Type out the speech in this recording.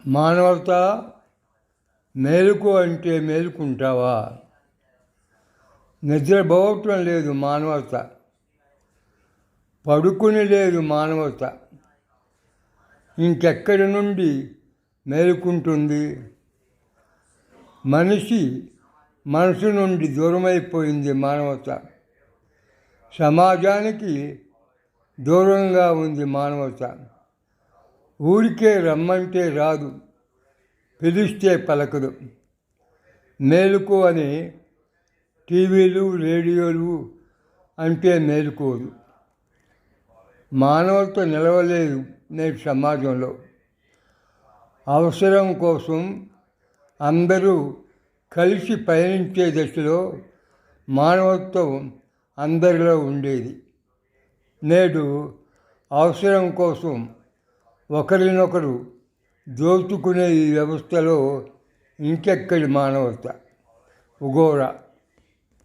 మానవత మేలుకు అంటే మేలుకుంటావా? నిద్రపోవటం లేదు మానవత, పడుకుని లేదు మానవత. ఇంకెక్కడి నుండి మేలుకుంటుంది? మనసు నుండి దూరమైపోయింది మానవత. సమాజానికి దూరంగా ఉంది మానవత. ఊరికే రమ్మంటే రాదు, పిలిస్తే పలకదు. మేలుకో అని టీవీలు రేడియోలు అంటే మేలుకోదు. మానవత నిలవలేదు నేటి సమాజంలో. అవసరం కోసం అందరూ కలిసి పయనించే దశలో మానవత్వం అందరిలో ఉండేది. నేడు అవసరం కోసం ఒకరినొకరు దోచుకునే ఈ వ్యవస్థలో ఇంకెక్కడి మానవత? ఉగోర.